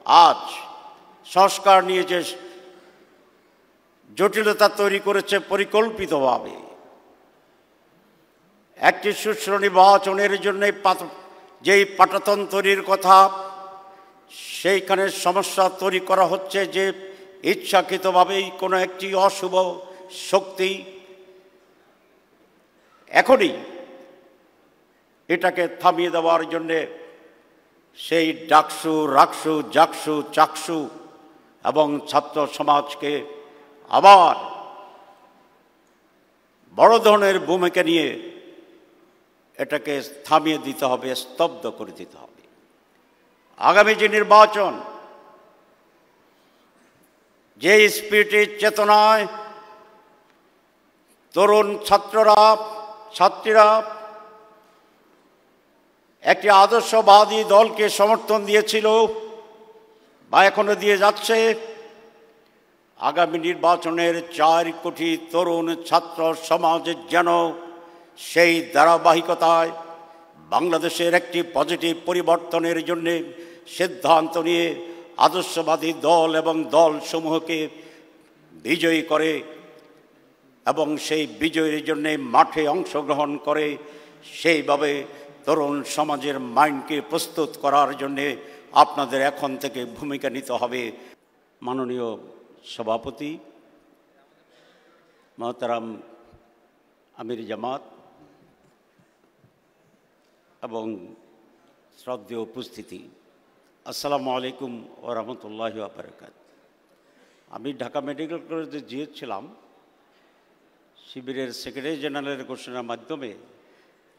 আজ সংস্কার নিয়ে যে জটিলতা তৈরি করেছে পরিকল্পিতভাবে, একটি সুষ্ঠু নির্বাচনের জন্য যেই পাটাতন তৈরির কথা, সেইখানে সমস্যা তৈরি করা হচ্ছে যে ইচ্ছাকৃতভাবেই কোনো একটি অশুভ শক্তি এখনই এটাকে থামিয়ে দেওয়ার জন্যে সেই ডাকসু, রাকসু, জাকসু, চাকসু এবং ছাত্র সমাজকে আবার বড় ধরনের ভূমিকা নিয়ে এটাকে থামিয়ে দিতে হবে, স্তব্ধ করে দিতে হবে। আগামী যে নির্বাচন, যে স্পিরিটের চেতনায় তরুণ ছাত্রীরা একটি আদর্শবাদী দলকে সমর্থন দিয়েছিল বা এখনো দিয়ে যাচ্ছে, আগামী নির্বাচনের 4 কোটি তরুণ ছাত্র সমাজের যেন সেই ধারাবাহিকতায় বাংলাদেশের একটি পজিটিভ পরিবর্তনের জন্য সিদ্ধান্ত নিয়ে আদর্শবাদী দল এবং দলসমূহকে বিজয়ী করে এবং সেই বিজয়ের জন্য মাঠে অংশগ্রহণ করে, সেইভাবে তরুণ সমাজের মাইন্ডকে প্রস্তুত করার জন্যে আপনাদের এখন থেকে ভূমিকা নিতে হবে। মাননীয় সভাপতি মহতারাম আমির জামাত এবং শ্রদ্ধেয় উপস্থিতি, আসসালামু আলাইকুম ওয়া রাহমাতুল্লাহি ওয়া বারাকাতুহু। আমি ঢাকা মেডিকেল কলেজে গিয়েছিলাম, শিবিরের সেক্রেটারি জেনারেলের ঘোষণার মাধ্যমে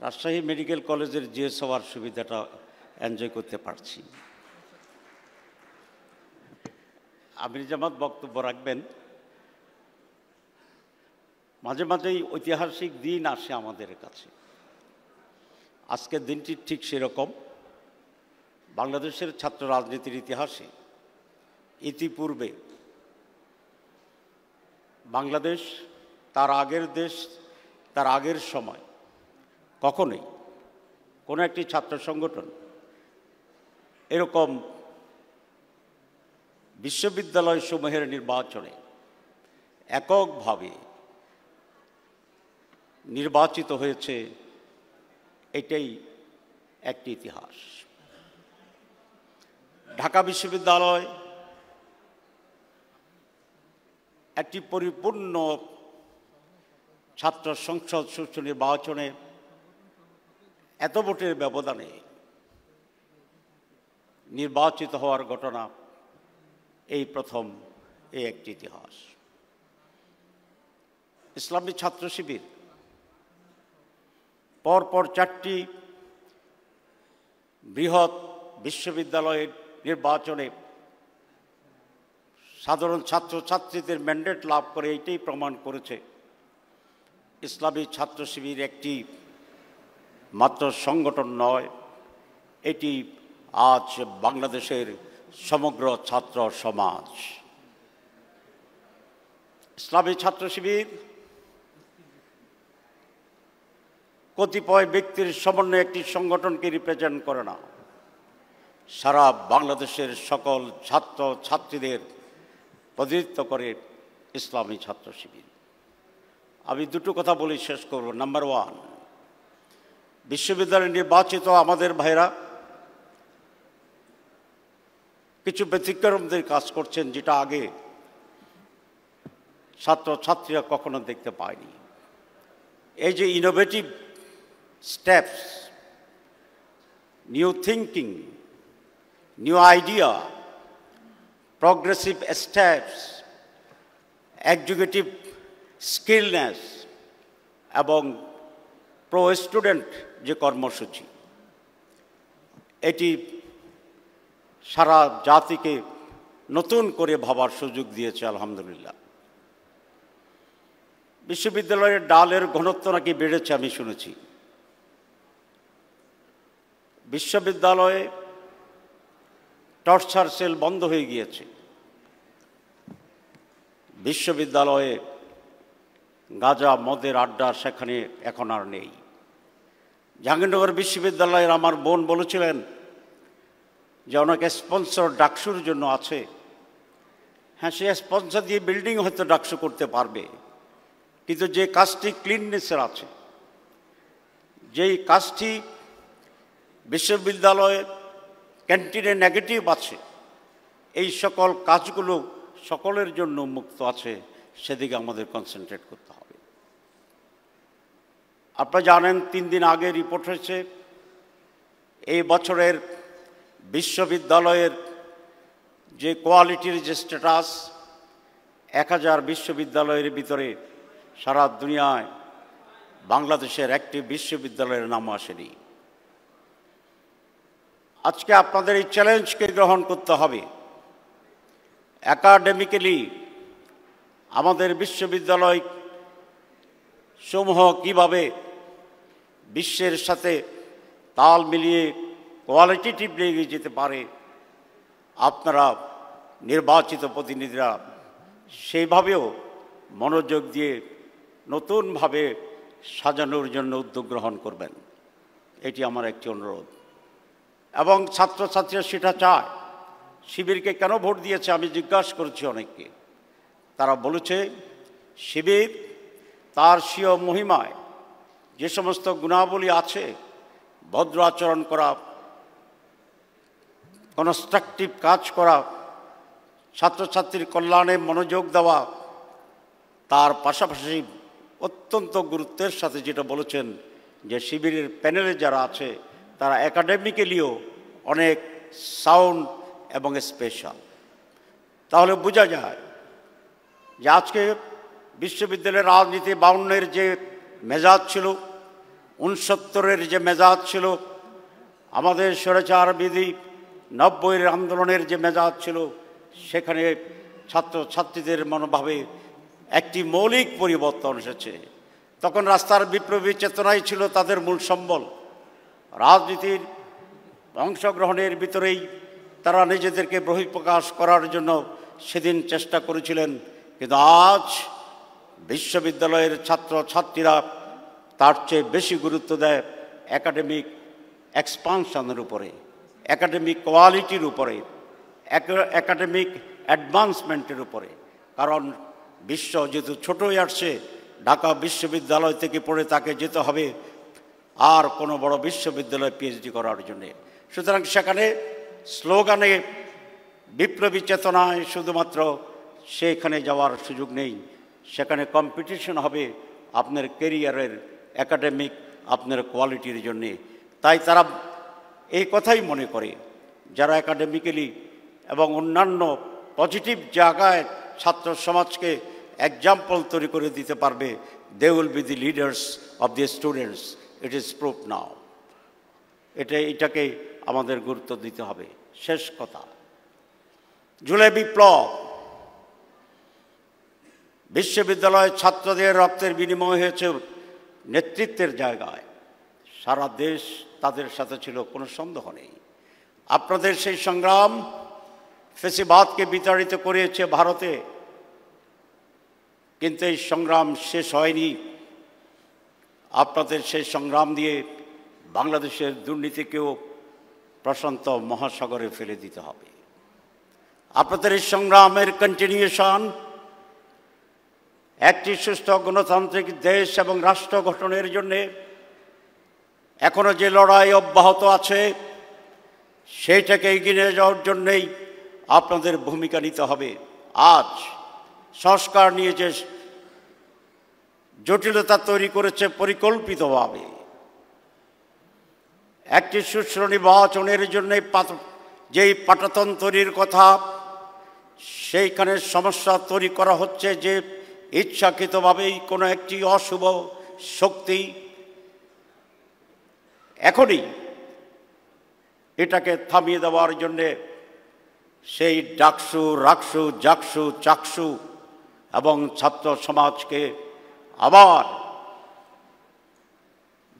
রাজশাহী মেডিকেল কলেজের জিএস হওয়ার সুবিধাটা এনজয় করতে পারছি। আমির জামাত বক্তব্য রাখবেন। মাঝে মাঝেই ঐতিহাসিক দিন আসে আমাদের কাছে। আজকের দিনটি ঠিক সেরকম। বাংলাদেশের ছাত্র রাজনীতির ইতিহাসে ইতিপূর্বে বাংলাদেশ তার আগের দেশ, তার আগের সময় কখনোই কোনো একটি ছাত্র সংগঠন এরকম বিশ্ববিদ্যালয় সমূহের নির্বাচনে এককভাবে নির্বাচিত হয়েছে, এটাই একটি ইতিহাস। ঢাকা বিশ্ববিদ্যালয় একটি পরিপূর্ণ ছাত্র সংসদ সুষ্ঠু নির্বাচনে এত ভোটের ব্যবধানে নির্বাচিত হওয়ার ঘটনা এই প্রথম, এই একটি ইতিহাস। ইসলামী ছাত্র শিবির পরপর 4টি বৃহৎ বিশ্ববিদ্যালয়ের নির্বাচনে সাধারণ ছাত্রছাত্রীদের ম্যান্ডেট লাভ করে এইটাই প্রমাণ করেছে ইসলামী ছাত্র শিবির একটি মাত্র সংগঠন নয়, এটি আজ বাংলাদেশের সমগ্র ছাত্র সমাজ। ইসলামী ছাত্র শিবির কতিপয় ব্যক্তির সমন্বয়ে একটি সংগঠনকে রিপ্রেজেন্ট করে না, সারা বাংলাদেশের সকল ছাত্র ছাত্রীদের প্রতিনিধিত্ব করে ইসলামী ছাত্র শিবির। আমি দুটো কথা বলে শেষ করব। নাম্বার 1, বিশ্ববিদ্যালয়ে নির্বাচিত আমাদের ভাইরা কিছু ব্যতিক্রমদের কাজ করছেন, যেটা আগে ছাত্রছাত্রীরা কখনো দেখতে পায়নি। এই যে innovative steps, new thinking, new idea, progressive steps, executive skillness এবং প্রো স্টুডেন্ট যে কর্মসূচি, এটি সারা জাতিকে নতুন করে ভাবার সুযোগ দিয়েছে আলহামদুলিল্লাহ। বিশ্ববিদ্যালয়ের ডালের ঘনত্ব নাকি বেড়েছে আমি শুনেছি। বিশ্ববিদ্যালয়ে টর্চার সেল বন্ধ হয়ে গিয়েছে। বিশ্ববিদ্যালয়ে গাঁজা মদের আড্ডা সেখানে এখন আর নেই। জাহাঙ্গীরনগর বিশ্ববিদ্যালয়ের আমার বোন বলেছিলেন যে অনেক স্পন্সর ডাকসুর জন্য আছে। হ্যাঁ, সে স্পন্সর দিয়ে বিল্ডিং হয়তো ডাকসু করতে পারবে, কিন্তু যে কাজটি ক্লিননেসের আছে, যেই কাজটি বিশ্ববিদ্যালয়ে ক্যান্টিনে নেগেটিভ আছে, এই সকল কাজগুলো সকলের জন্য মুক্ত আছে, সেদিকে আমাদের কনসেন্ট্রেট করতে হবে। আপনারা জানেন 3 দিন আগে রিপোর্ট হয়েছে এই বছরের বিশ্ববিদ্যালয়ের যে কোয়ালিটির যে স্ট্যাটাস, 1000 বিশ্ববিদ্যালয়ের ভিতরে সারা দুনিয়ায় বাংলাদেশের একটি বিশ্ববিদ্যালয়ের নাম আসেনি। আজকে আপনাদের এই চ্যালেঞ্জকে গ্রহণ করতে হবে। একাডেমিক্যালি আমাদের বিশ্ববিদ্যালয় সমূহ কিভাবে বিশ্বের সাথে তাল মিলিয়ে কোয়ালিটেটিভলি এগিয়ে যেতে পারে, আপনারা নির্বাচিত প্রতিনিধিরা সেইভাবেও মনোযোগ দিয়ে নতুনভাবে সাজানোর জন্য উদ্যোগ গ্রহণ করবেন, এটি আমার একটি অনুরোধ। এবং ছাত্রছাত্রীরা সেটা চায়। শিবিরকে কেন ভোট দিয়েছে আমি জিজ্ঞাসা করেছি অনেককে। তারা বলেছে শিবির তার স্বীয় মহিমায় যে সমস্ত গুণাবলী আছে, ভদ্র আচরণ করা, কনস্ট্রাকটিভ কাজ করা, ছাত্রছাত্রীর কল্যাণে মনোযোগ দেওয়া, তার পাশাপাশি অত্যন্ত গুরুত্বের সাথে যেটা বলেছেন যে শিবিরের প্যানেলে যারা আছে তারা একাডেমিক্যালিও অনেক সাউন্ড এবং স্পেশাল। তাহলে বোঝা যায় যে আজকে বিশ্ববিদ্যালয়ের রাজনীতি 52-এর যে মেজাজ ছিল, 69-এর যে মেজাজ ছিল, আমাদের স্বৈরাচার বিধি 90-এর আন্দোলনের যে মেজাজ ছিল, সেখানে ছাত্রছাত্রীদের মনোভাবে একটি মৌলিক পরিবর্তন এসেছে। তখন রাস্তার বিপ্লবী চেতনাই ছিল তাদের মূল সম্বল। রাজনীতির অংশগ্রহণের ভিতরেই তারা নিজেদেরকে বহিঃপ্রকাশ করার জন্য সেদিন চেষ্টা করেছিলেন। কিন্তু আজ বিশ্ববিদ্যালয়ের ছাত্রছাত্রীরা তার চেয়ে বেশি গুরুত্ব দেয় একাডেমিক এক্সপানশনের উপরে, একাডেমিক কোয়ালিটির উপরে, একাডেমিক অ্যাডভান্সমেন্টের উপরে। কারণ বিশ্ব যেহেতু ছোট হয়ে আসছে, ঢাকা বিশ্ববিদ্যালয় থেকে পড়ে তাকে যেতে হবে আর কোনো বড় বিশ্ববিদ্যালয়ে পিএইচডি করার জন্যে। সুতরাং সেখানে স্লোগানে বিপ্লবী চেতনায় শুধুমাত্র সেখানে যাওয়ার সুযোগ নেই। সেখানে কম্পিটিশন হবে আপনার কেরিয়ারের, একাডেমিক আপনার কোয়ালিটির জন্যে। তাই তারা এই কথাই মনে করে, যারা একাডেমিক্যালি এবং অন্যান্য পজিটিভ জায়গায় ছাত্র সমাজকে এক্সাম্পল তৈরি করে দিতে পারবে, they will be the leaders of the students. It is proof now. এটাকে আমাদের গুরুত্ব দিতে হবে। শেষ কথা, জুলাই বিপ্লব বিশ্ববিদ্যালয়ের ছাত্রদের রক্তের বিনিময় হয়েছে নেতৃত্বের জায়গায়। সারা দেশ তাদের সাথে ছিল, কোনো সন্দেহ নেই। আপনাদের সেই সংগ্রাম ফ্যাসিবাদকে বিতাড়িত করেছে ভারতে, কিন্তু এই সংগ্রাম শেষ হয়নি। আপনাদের সেই সংগ্রাম দিয়ে বাংলাদেশের দুর্নীতিকেও প্রশান্ত মহাসাগরে ফেলে দিতে হবে। আপনাদের এই সংগ্রামের কন্টিনিউশন একটি সুস্থ গণতান্ত্রিক দেশ এবং রাষ্ট্র গঠনের জন্যে এখনো যে লড়াই অব্যাহত আছে, সেইটাকে এগিয়ে নিয়ে যাওয়ার জন্যেই আপনাদের ভূমিকা নিতে হবে। আজ সংস্কার নিয়ে যে জটিলতা তৈরি করেছে পরিকল্পিতভাবে, একটি সুষ্ঠু নির্বাচনের জন্য যেই পাটাতন তৈরির কথা, সেইখানে সমস্যা তৈরি করা হচ্ছে যে ইচ্ছাকৃতভাবেই কোনো একটি অশুভ শক্তি এখনই এটাকে থামিয়ে দেওয়ার জন্যে সেই ডাকসু, রাকসু, জাকসু, চাকসু এবং ছাত্র সমাজকে আবার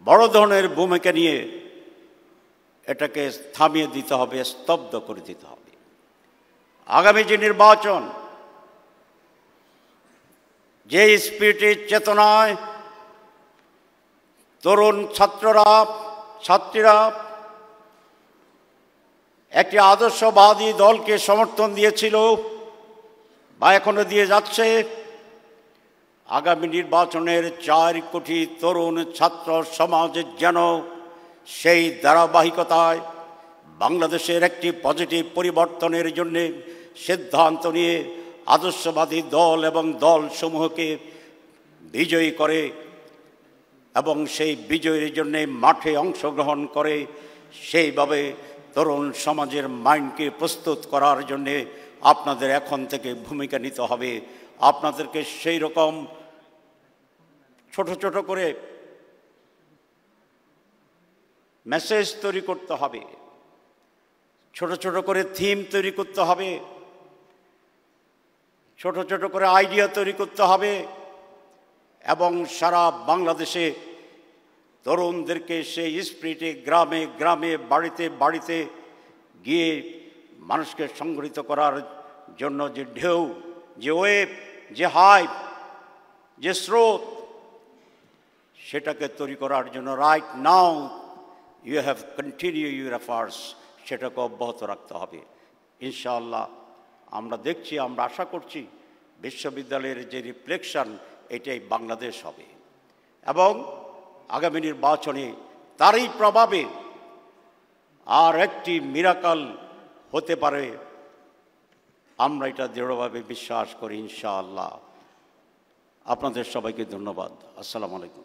বড় ধরনের ভূমিকা নিয়ে এটাকে থামিয়ে দিতে হবে, স্তব্ধ করে দিতে হবে। আগামী যে নির্বাচন, যে স্পিরিটের চেতনায় তরুণ ছাত্রীরা একটি আদর্শবাদী দলকে সমর্থন দিয়েছিল বা এখনো দিয়ে যাচ্ছে। আগামী নির্বাচনের 4 কোটি তরুণ ছাত্র সমাজের যেন সেই ধারাবাহিকতায় বাংলাদেশের একটি পজিটিভ পরিবর্তনের জন্যে সিদ্ধান্ত নিয়ে আদর্শবাদী দল এবং দলসমূহকে বিজয়ী করে এবং সেই বিজয়ের জন্যে মাঠে অংশগ্রহণ করে সেইভাবে তরুণ সমাজের মাইন্ডকে প্রস্তুত করার জন্যে আপনাদের এখন থেকে ভূমিকা নিতে হবে। আপনাদেরকে সেই রকম ছোট ছোট করে মেসেজ তৈরি করতে হবে, ছোট ছোট করে থিম তৈরি করতে হবে, ছোট ছোট করে আইডিয়া তৈরি করতে হবে এবং সারা বাংলাদেশে তরুণদেরকে সেই স্পিরিটে গ্রামে গ্রামে বাড়িতে বাড়িতে গিয়ে মানুষকে সংগঠিত করার জন্য যে ঢেউ, যে ওয়েভ, যে হাইপ, যে স্রোত, সেটাকে তৈরি করার জন্য right now you have continue your efforts, সেটাকে অব্যাহত রাখতে হবে। ইনশাআল্লাহ আমরা দেখছি, আমরা আশা করছি বিশ্ববিদ্যালয়ের যে রিফ্লেকশন এটাই বাংলাদেশ হবে এবং আগামী নির্বাচনে তারই প্রভাবে আর একটি মিরাকল হতে পারে, আমরা এটা দৃঢ়ভাবে বিশ্বাস করি ইনশাআল্লাহ। আপনাদের সবাইকে ধন্যবাদ। আসসালামু আলাইকুম।